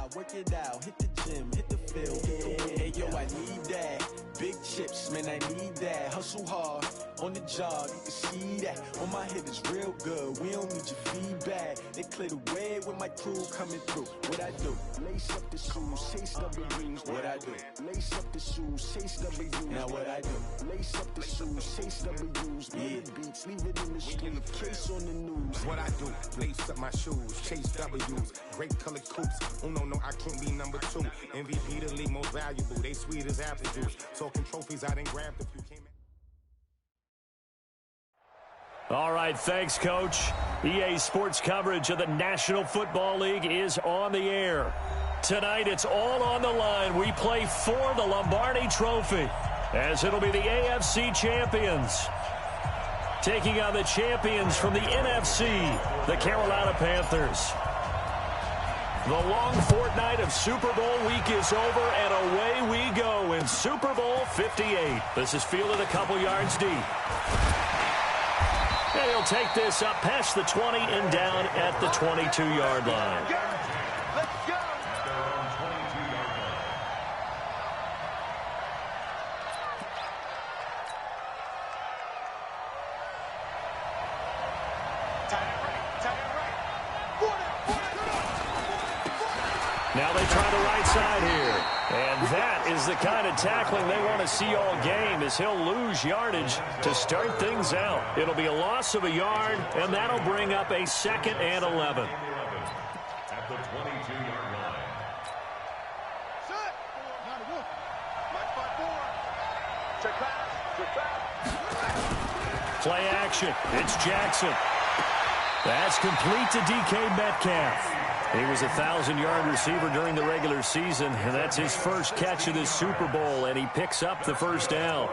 out, work it out, hit the gym, hit the field, hit the wind. Hey, yo, I need that. Big chips, man, I need that. Hustle hard, on the job, you can see that. On my head is real good, we don't need your feedback. They clear the way with my crew coming through. What I do? Lace up the shoes, chase W's. What I do? Lace up the shoes, chase W's. Now what I do? Lace up the shoes, chase W's. Yeah. Beats, leave it in the street, case on the news. What I do? Lace up my shoes, chase W's. Great colored coops. Oh no, I can't be number 2. MVP the league most valuable. They sweet as apple juice. Talking trophies, I didn't grab the few. All right, thanks, Coach. EA Sports coverage of the National Football League is on the air. Tonight, it's all on the line. We play for the Lombardi Trophy, as it'll be the AFC champions taking on the champions from the NFC, the Carolina Panthers. The long fortnight of Super Bowl week is over, and away we go in Super Bowl 58. This is fielded a couple yards deep. And he'll take this up past the 20 and down at the 22-yard line. Let's go. Now they try the right side here. And that is the kind of tackling they want to see all game, as he'll lose yardage to start things out. It'll be a loss of a yard, and that'll bring up a 2nd and 11. At the 22-yard line. Set. Check pass. Play action. It's Jackson. That's complete to DK Metcalf. He was a 1,000-yard receiver during the regular season, and that's his first catch of this Super Bowl, and he picks up the first down.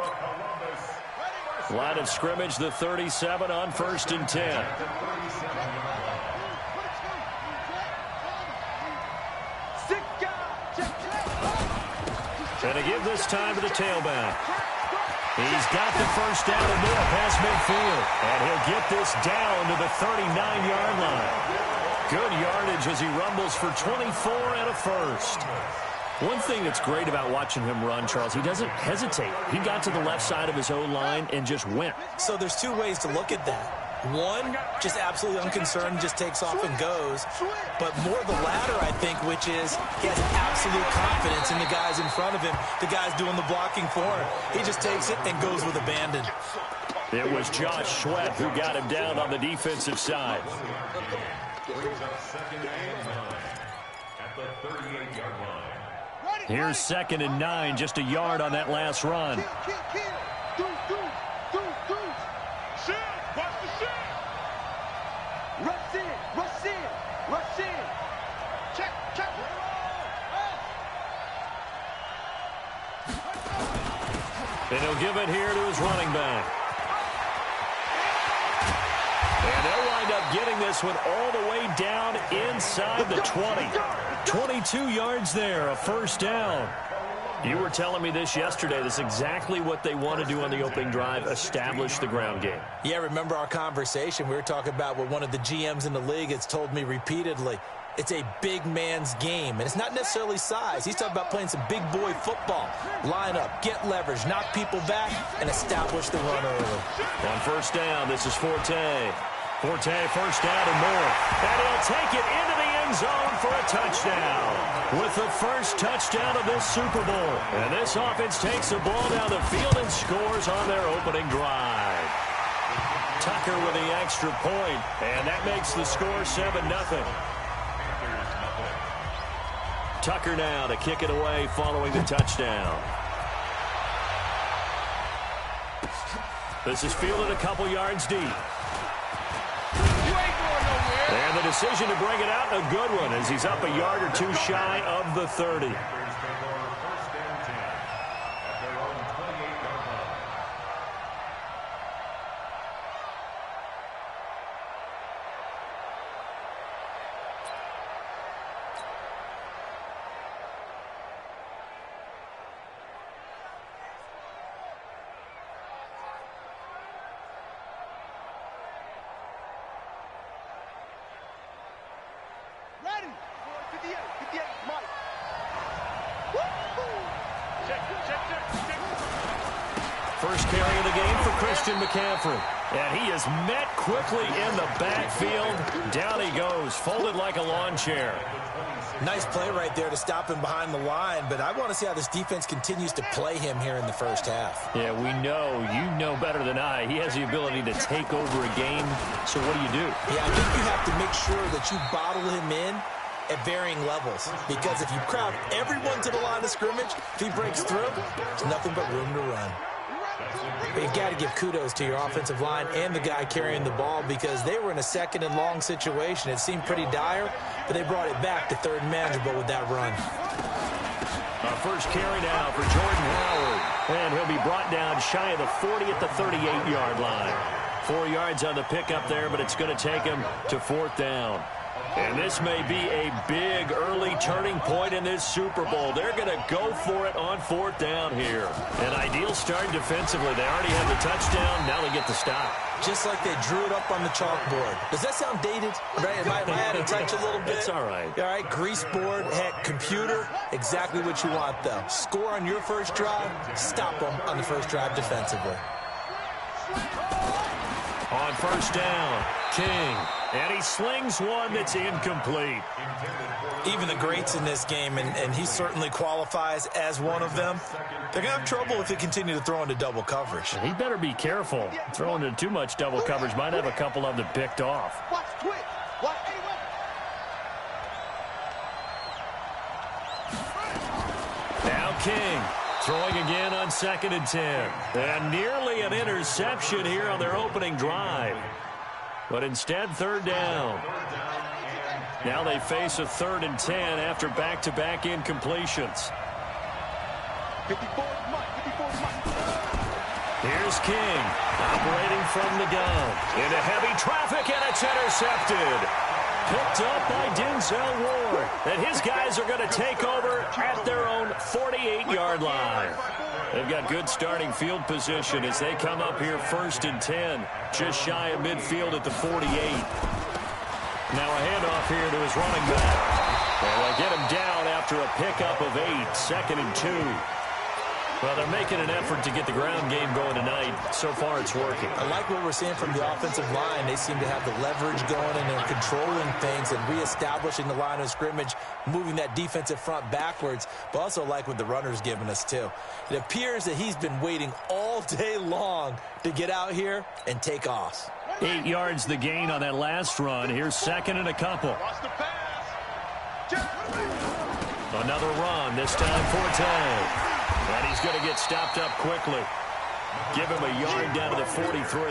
Line of scrimmage, the 37 on 1st and 10. And to give this time to the tailback. He's got the first down and more past midfield, and he'll get this down to the 39-yard line. Good yardage as he rumbles for 24 and a first. One thing that's great about watching him run, Charles, he doesn't hesitate. He got to the left side of his O-line and just went. So there's two ways to look at that. One, just absolutely unconcerned, just takes off and goes. But more the latter, I think, which is he has absolute confidence in the guys in front of him, the guys doing the blocking for him. He just takes it and goes with abandon. It was Josh Sweat who got him down on the defensive side. Brings up 2nd and 9 at the 38-yard line. Here's 2nd and 9, just a yard on that last run. Rush in. Check. And he'll give it here to his running back. And they'll wind up getting this one all the way down inside the 20. 22 yards there, a first down. You were telling me this yesterday. This is exactly what they want to do on the opening drive, establish the ground game. Yeah, remember our conversation. We were talking about what one of the GMs in the league has told me repeatedly. It's a big man's game, and it's not necessarily size. He's talking about playing some big boy football. Line up, get leverage, knock people back, and establish the run early. On first down, this is Forte. Forte, first down and more. And he'll take it into the end zone for a touchdown. With the first touchdown of this Super Bowl. And this offense takes the ball down the field and scores on their opening drive. Tucker with the extra point, and that makes the score 7-0. Tucker now to kick it away following the touchdown. This is fielded a couple yards deep. And the decision to bring it out, a good one, as he's up a yard or two shy of the 30. Ready. 58, Mike. First carry of the game for Christian McCaffrey. And he is met quickly in the backfield. Down he goes, folded like a lawn chair. Nice play right there to stop him behind the line, but I want to see how this defense continues to play him here in the first half. Yeah, we know. You know better than I. He has the ability to take over a game, so what do you do? Yeah, I think you have to make sure that you bottle him in at varying levels, because if you crowd everyone to the line of scrimmage, if he breaks through, there's nothing but room to run. But you've got to give kudos to your offensive line and the guy carrying the ball, because they were in a second and long situation. It seemed pretty dire, but they brought it back to third and manageable with that run. Our first carry now for Jordan Howard. And he'll be brought down shy of the 40 at the 38-yard line. 4 yards on the pickup there, but it's going to take him to fourth down. And this may be a big early turning point in this Super Bowl. They're going to go for it on fourth down here. An ideal start defensively. They already have the touchdown. Now they get the stop. Just like they drew it up on the chalkboard. Does that sound dated? Right? Am I out of touch a little bit? It's all right. All right, grease board, heck, computer, exactly what you want, though. Score on your first drive, stop them on the first drive defensively. On first down, King. And he slings one that's incomplete. Even the greats in this game, and he certainly qualifies as one of them, they're going to have trouble if they continue to throw into double coverage. He better be careful. Throwing into too much double coverage might have a couple of them picked off. Watch twitch. Watch Now King. Throwing again on 2nd and 10. And nearly an interception here on their opening drive. But instead, third down. Now they face a 3rd and 10 after back-to-back incompletions. 54 Here's King, operating from the gun. Into heavy traffic, and it's intercepted. Picked up by Denzel Ward. And his guys are going to take over at their own 48-yard line. They've got good starting field position as they come up here 1st and 10, just shy of midfield at the 48. Now a handoff here to his running back. And they'll get him down after a pickup of 8, 2nd and 2. Well, they're making an effort to get the ground game going tonight. So far, it's working. I like what we're seeing from the offensive line. They seem to have the leverage going, and they're controlling things and reestablishing the line of scrimmage, moving that defensive front backwards, but also like what the runner's giving us, too. It appears that he's been waiting all day long to get out here and take off. 8 yards the gain on that last run. Here's 2nd and a couple. Watch the pass. Another run, this time Forte. And he's going to get stopped up quickly. Give him a yard down to the 43.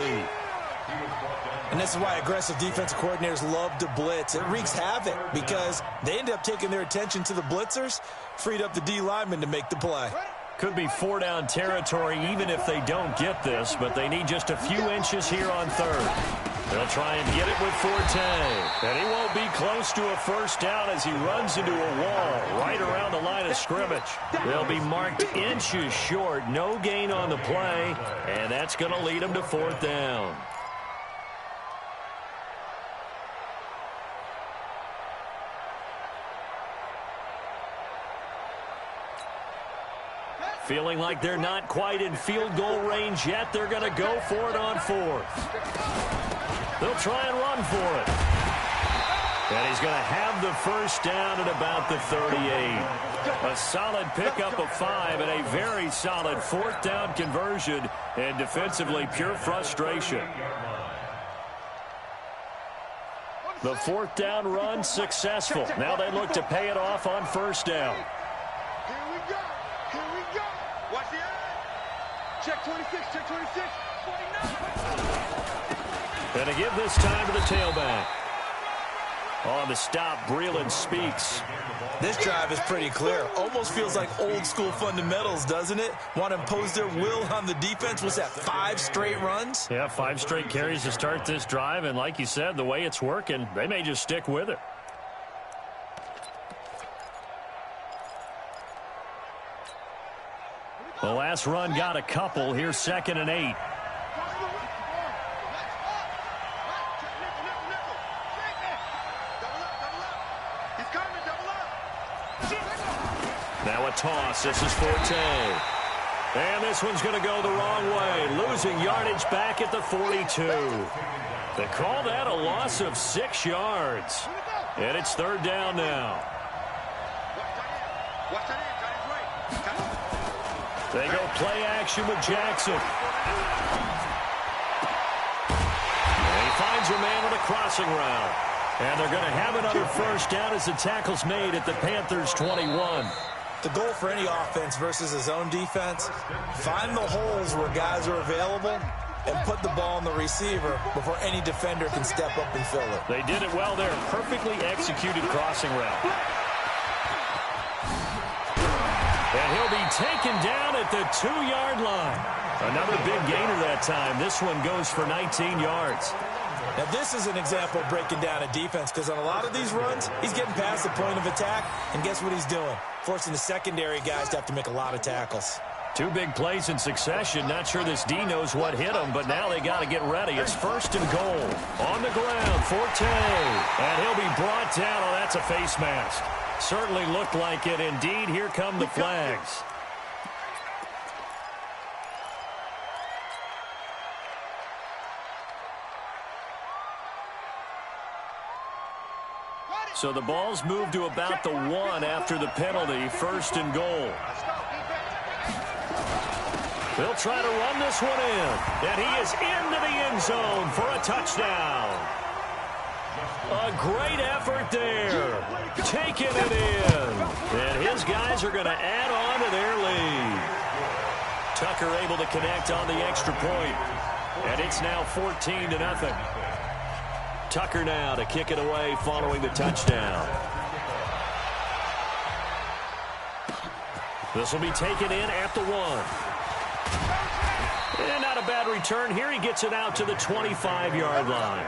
And this is why aggressive defensive coordinators love to blitz. It wreaks havoc because they end up taking their attention to the blitzers, freed up the D lineman to make the play. Could be 4-down territory even if they don't get this, but they need just a few inches here on 3rd. They'll try and get it with Forte. And he won't be close to a first down as he runs into a wall right around the line of scrimmage. They'll be marked inches short. No gain on the play, and that's going to lead them to 4th down. Feeling like they're not quite in field goal range yet. They're going to go for it on 4th. They'll try and run for it. And he's going to have the first down at about the 38. A solid pickup of 5 and a very solid 4th down conversion. And defensively, pure frustration. The 4th down run successful. Now they look to pay it off on 1st down. Here we go. Here we go. Watch the eye. Check 26. Check 26. 49. And to give this time to the tailback. On the stop, Breeland speaks. This drive is pretty clear. Almost feels like old school fundamentals, doesn't it? Want to impose their will on the defense. Was that 5 straight runs? Yeah, 5 straight carries to start this drive. And like you said, the way it's working, they may just stick with it. The last run got a couple. Here's 2nd and 8. Now a toss. This is Forte. And this one's going to go the wrong way, losing yardage back at the 42. They call that a loss of 6 yards. And it's 3rd down now. They go play action with Jackson. And he finds a man on a crossing route. And they're going to have another first down as the tackle's made at the Panthers' 21. The goal for any offense versus his own defense, find the holes where guys are available and put the ball on the receiver before any defender can step up and fill it. They did it well there. Perfectly executed crossing route. And he'll be taken down at the 2-yard line. Another big gainer that time. This one goes for 19 yards. Now, this is an example of breaking down a defense because on a lot of these runs, he's getting past the point of attack, and guess what he's doing? Forcing the secondary guys to have to make a lot of tackles. 2 big plays in succession. Not sure this D knows what hit him, but now they got to get ready. It's 1st and goal. On the ground, Forte. And he'll be brought down. Oh, that's a face mask. Certainly looked like it. Indeed, here come the flags. So the ball's moved to about the 1 after the penalty. 1st and goal. They'll try to run this one in. And he is into the end zone for a touchdown. A great effort there. Taking it in. And his guys are going to add on to their lead. Tucker able to connect on the extra point. And it's now 14-0. Tucker now to kick it away following the touchdown. This will be taken in at the 1. And not a bad return here. He gets it out to the 25-yard line.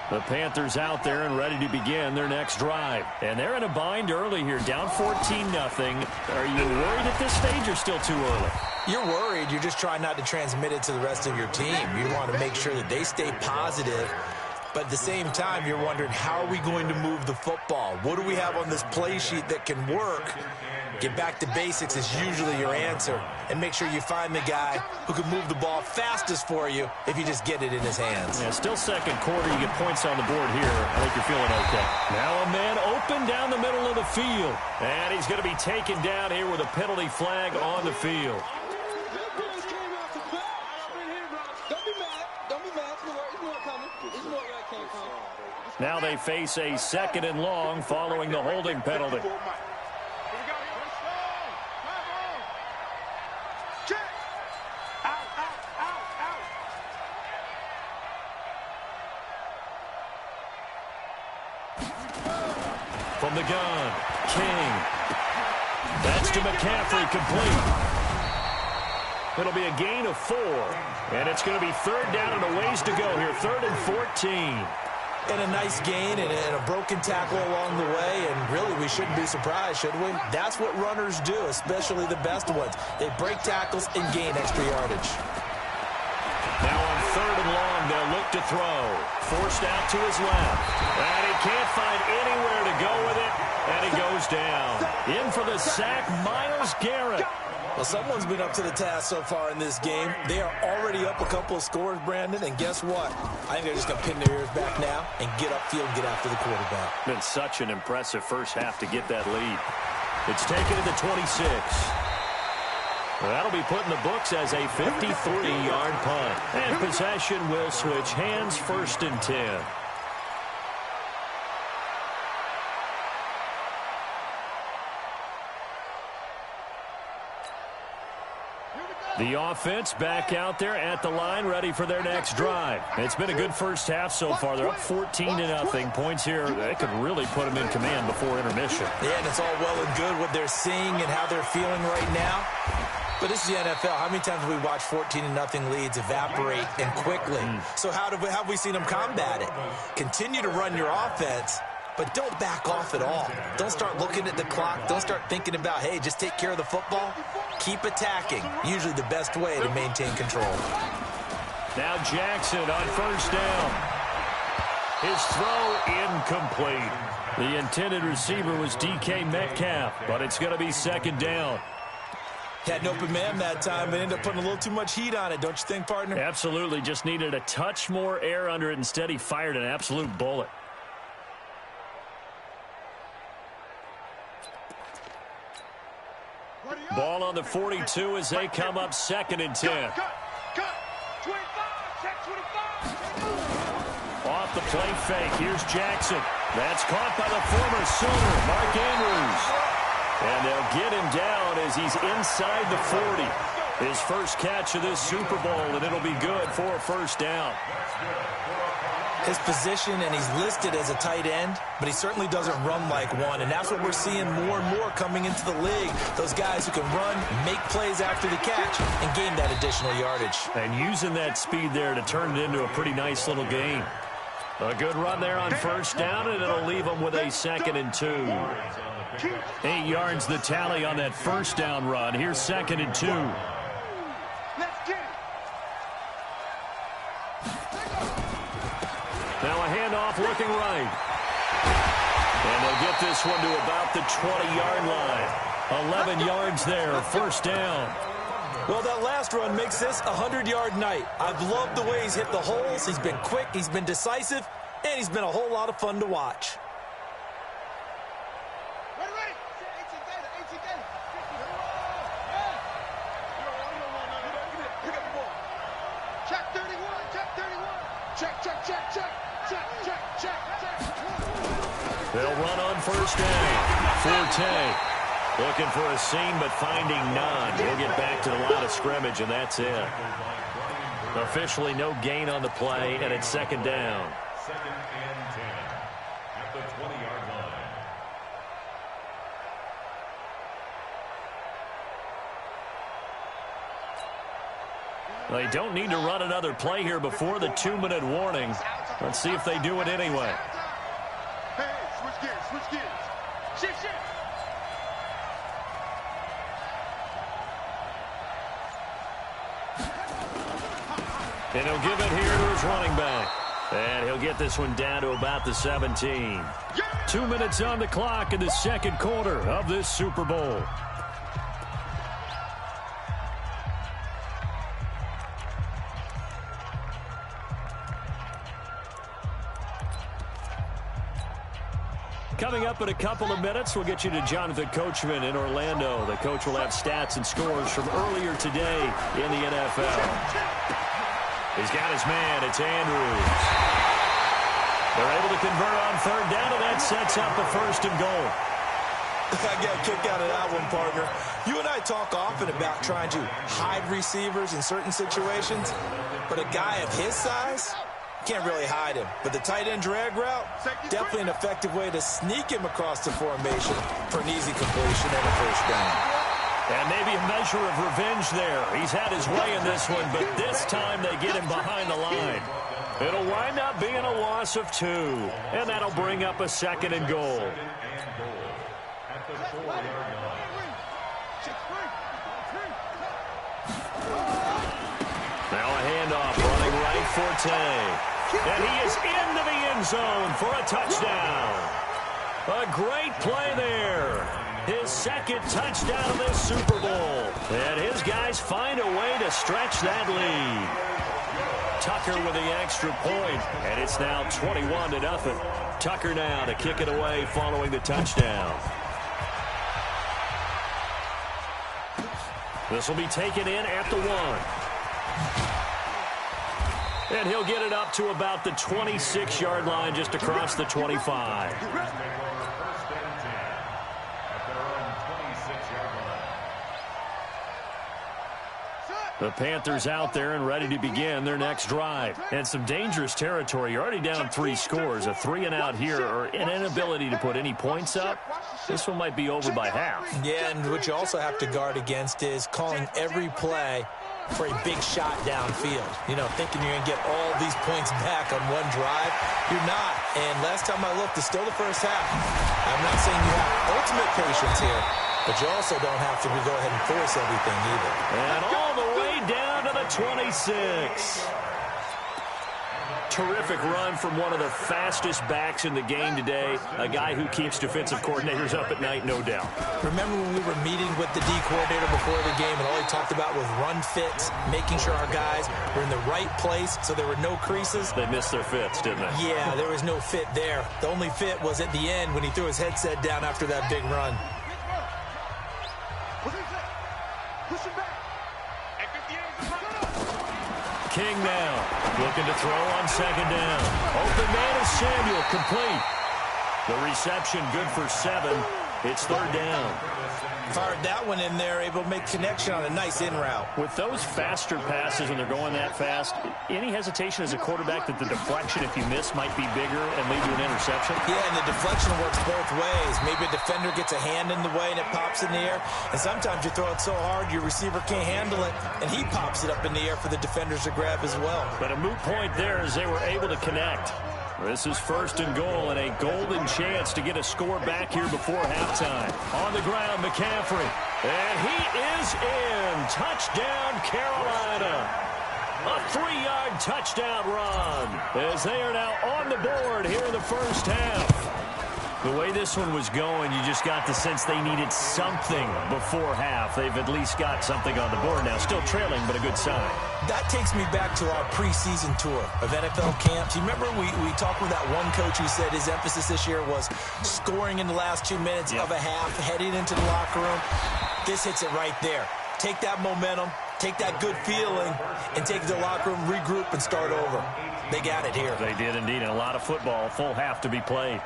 The Panthers out there and ready to begin their next drive. And they're in a bind early here, down 14-0. Are you worried at this stage or still too early? You're worried. You're just trying not to transmit it to the rest of your team. You want to make sure that they stay positive. But at the same time, you're wondering, how are we going to move the football? What do we have on this play sheet that can work? Get back to basics is usually your answer. And make sure you find the guy who can move the ball fastest for you if you just get it in his hands. Yeah, still 2nd quarter. You get points on the board here. I think you're feeling okay. Now a man open down the middle of the field. And he's going to be taken down here with a penalty flag on the field. Now they face a 2nd and long following the holding penalty. From the gun, King. That's to McCaffrey, complete. It'll be a gain of 4. And it's going to be 3rd down and a ways to go here. 3rd and 14. And a nice gain and a broken tackle along the way. And really, we shouldn't be surprised, should we? That's what runners do, especially the best ones. They break tackles and gain extra yardage. Now on 3rd and long, they'll look to throw. Forced out to his left. And he can't find anywhere to go with it. And he goes down. In for the sack, Myles Garrett. Well, someone's been up to the task so far in this game. They are already up a couple of scores, Brandon, and guess what? I think they're just going to pin their ears back now and get upfield and get after the quarterback. Been such an impressive first half to get that lead. It's taken to the 26. Well, that'll be put in the books as a 53-yard punt. And possession will switch hands, 1st and 10. The offense back out there at the line, ready for their next drive. It's been a good first half so far. They're up 14-0. Points here, they could really put them in command before intermission. Yeah, and it's all well and good what they're seeing and how they're feeling right now. But this is the NFL. How many times have we watched 14-0 leads evaporate and quickly? So how have we seen them combat it? Continue to run your offense, but don't back off at all. Don't start looking at the clock. Don't start thinking about, hey, just take care of the football. Keep attacking. Usually the best way to maintain control. Now Jackson on 1st down. His throw incomplete. The intended receiver was DK Metcalf, but it's going to be second down. Had an open man that time, but ended up putting a little too much heat on it, don't you think, partner? Absolutely. Just needed a touch more air under it. Instead, he fired an absolute bullet. Ball on the 42 as they come up second and 10. Cut. 25, check 25. Off the play fake. Here's Jackson. That's caught by the former Sooner, Mark Andrews. And they'll get him down as he's inside the 40. His first catch of this Super Bowl, and it'll be good for a first down. His position, and he's listed as a tight end, but he certainly doesn't run like one, and that's what we're seeing more and more coming into the league. Those guys who can run, make plays after the catch, and gain that additional yardage. And using that speed there to turn it into a pretty nice little game. A good run there on first down, and it'll leave them with a second and 2. 8 yards the tally on that first down run. Here's second and 2. Let's get it. Now a handoff looking right. And they'll get this one to about the 20-yard line. 11 yards there, first down. Well, that last run makes this a 100-yard night. I've loved the way he's hit the holes. He's been quick, he's been decisive, and he's been a whole lot of fun to watch. Ready. 18 data. Pick up the ball. Check 31. Check. They'll run on first down. Forte looking for a seam, but finding none. He'll get back to the line of scrimmage, and that's it. Officially no gain on the play, and it's second down. Second and 10 at the 20-yard line. They don't need to run another play here before the 2-minute warning. Let's see if they do it anyway. Hey, switch gears. Shift. And he'll give it here to his running back. And he'll get this one down to about the 17. 2 minutes on the clock in the second quarter of this Super Bowl. Coming up in a couple of minutes, we'll get you to Jonathan Coachman in Orlando. The coach will have stats and scores from earlier today in the NFL. He's got his man. It's Andrews. They're able to convert on third down, and that sets up a first and goal. I got a kick out of that one, partner. You and I talk often about trying to hide receivers in certain situations, but a guy of his size can't really hide him. But the tight end drag route, definitely an effective way to sneak him across the formation for an easy completion and a first down. And maybe a measure of revenge there. He's had his way in this one, but this time they get him behind the line. It'll wind up being a loss of 2, and that'll bring up a second and goal. At the 4-yard line. Now a handoff running right for Tay. And he is into the end zone for a touchdown. A great play there. His second touchdown of this Super Bowl. And his guys find a way to stretch that lead. Tucker with the extra point, and it's now 21-0. Tucker now to kick it away following the touchdown. This will be taken in at the 1. And he'll get it up to about the 26-yard line just across the 25. The Panthers out there and ready to begin their next drive. And some dangerous territory. You're already down 3 scores. A 3-and-out here or an inability to put any points up. This one might be over by half. Yeah, and what you also have to guard against is calling every play for a big shot downfield. You know, thinking you're going to get all these points back on one drive. You're not. And last time I looked, it's still the first half. I'm not saying you have ultimate patience here, but you also don't have to go ahead and force everything either. And all the way down to the 26. Terrific run from one of the fastest backs in the game today, a guy who keeps defensive coordinators up at night, no doubt. Remember when we were meeting with the D coordinator before the game, and all he talked about was run fits, making sure our guys were in the right place so there were no creases? They missed their fits, didn't they? Yeah, there was no fit there. The only fit was at the end when he threw his headset down after that big run. King now, looking to throw on second down. Open man is Samuel, complete. The reception good for 7. It's third down. Fired that one in there, able to make connection on a nice in route. With those faster passes when they're going that fast, any hesitation as a quarterback that the deflection, if you miss, might be bigger and lead to an interception? Yeah, and the deflection works both ways. Maybe a defender gets a hand in the way and it pops in the air. And sometimes you throw it so hard your receiver can't handle it, and he pops it up in the air for the defenders to grab as well. But a moot point there as they were able to connect. This is first and goal and a golden chance to get a score back here before halftime. On the ground, McCaffrey. And he is in. Touchdown, Carolina. A 3-yard touchdown run as they are now on the board here in the first half. The way this one was going, you just got the sense they needed something before half. They've at least got something on the board now. Still trailing, but a good sign. That takes me back to our preseason tour of NFL camps. You remember we talked with that one coach who said his emphasis this year was scoring in the last 2 minutes of a half, heading into the locker room. This hits it right there. Take that momentum, take that good feeling, and take it to the locker room, regroup, and start over. They got it here. They did indeed, and a lot of football, full half to be played.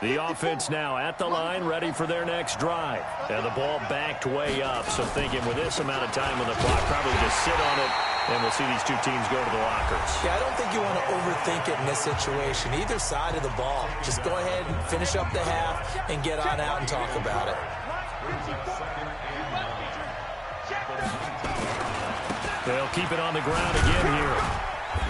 The offense now at the line, ready for their next drive. And the ball backed way up, so thinking with this amount of time on the clock, probably just sit on it, and we'll see these two teams go to the lockers. Yeah, I don't think you want to overthink it in this situation. Either side of the ball. Just go ahead and finish up the half and get on out and talk about it. They'll keep it on the ground again here.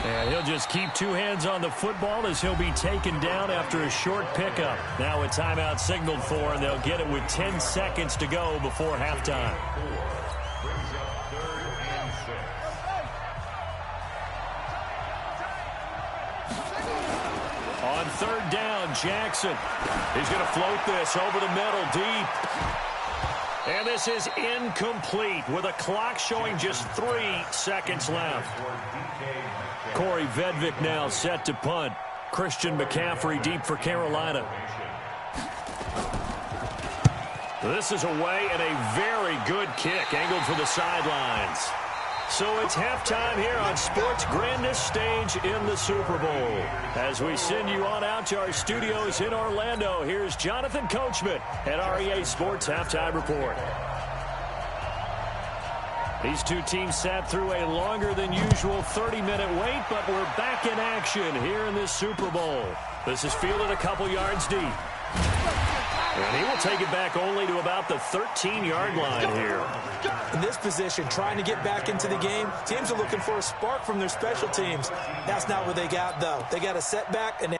And he'll just keep 2 hands on the football as he'll be taken down after a short pickup. Now a timeout signaled for, and they'll get it with 10 seconds to go before halftime. On third down, Jackson. He's going to float this over the middle, deep. And this is incomplete with a clock showing just 3 seconds left. Corey Vedvik now set to punt. Christian McCaffrey deep for Carolina. This is away and a very good kick angled for the sidelines. So it's halftime here on sports' grandest stage in the Super Bowl. As we send you on out to our studios in Orlando, here's Jonathan Coachman at REA Sports Halftime Report. These two teams sat through a longer than usual 30-minute wait, but we're back in action here in this Super Bowl. This is fielded a couple yards deep. And he will take it back only to about the 13-yard line here. In this position, trying to get back into the game, teams are looking for a spark from their special teams. That's not what they got, though. They got a setback, and they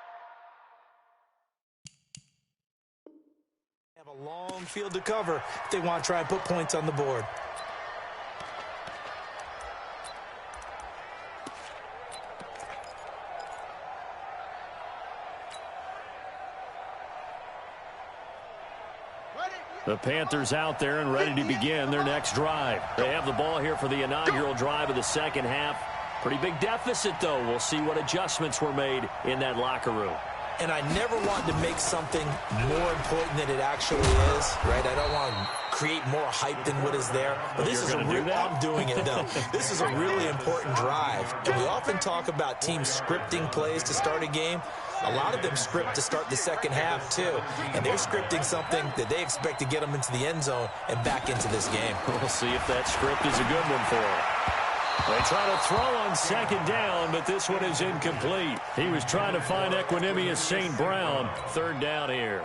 have a long field to cover if they want to try and put points on the board. The Panthers out there and ready to begin their next drive. They have the ball here for the inaugural drive of the second half. Pretty big deficit, though. We'll see what adjustments were made in that locker room. And I never want to make something more important than it actually is, right? I don't want to create more hype than what is there. But this is I'm doing it, though. This is a really important drive. And we often talk about teams scripting plays to start a game. A lot of them script to start the second half, too. And they're scripting something that they expect to get them into the end zone and back into this game. We'll see if that script is a good one for them. They try to throw on second down, but this one is incomplete. He was trying to find Equinemius St. Brown. Third down here.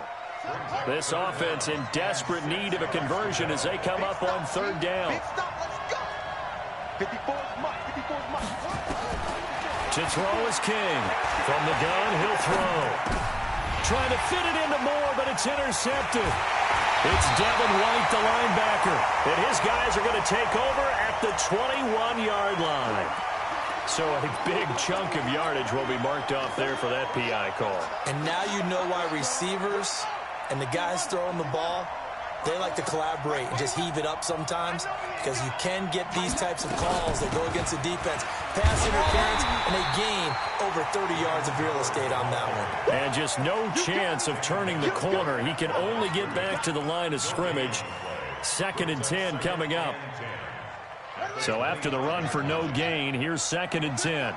This offense in desperate need of a conversion as they come up on third down. To throw is King. From the gun, he'll throw. Trying to fit it into Moore, but it's intercepted. It's Devin White, the linebacker, and his guys are going to take over at the 21-yard line. So a big chunk of yardage will be marked off there for that PI call. And now you know why receivers and the guys throwing the ball, they like to collaborate and just heave it up sometimes, because you can get these types of calls that go against the defense. Pass interference, and they gain over 30 yards of real estate on that one. And just no chance of turning the corner. He can only get back to the line of scrimmage. 2nd and 10 coming up. So after the run for no gain, here's 2nd and 10.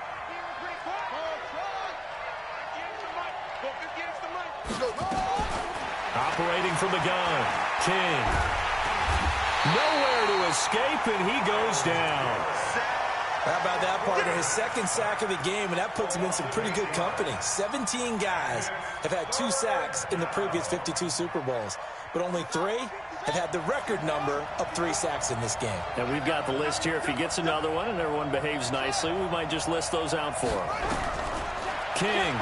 Operating from the gun, King. Nowhere to escape, and he goes down. How about that, partner? His 2nd sack of the game, and that puts him in some pretty good company. 17 guys have had 2 sacks in the previous 52 Super Bowls, but only 3 have had the record number of 3 sacks in this game. And we've got the list here. If he gets another one and everyone behaves nicely, we might just list those out for him. King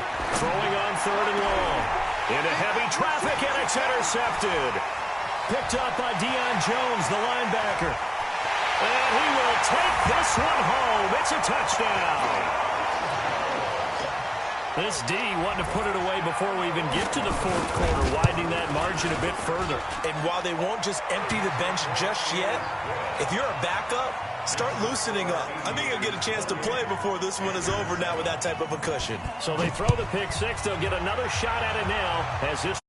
throwing on 3rd and long. Into heavy traffic, and it's intercepted. Picked up by Deion Jones, the linebacker. And he will take this one home. It's a touchdown. This D wanting to put it away before we even get to the 4th quarter, widening that margin a bit further. And while they won't just empty the bench just yet, if you're a backup, start loosening up. I think you'll get a chance to play before this one is over now with that type of a cushion. So they throw the pick 6. They'll get another shot at it now as this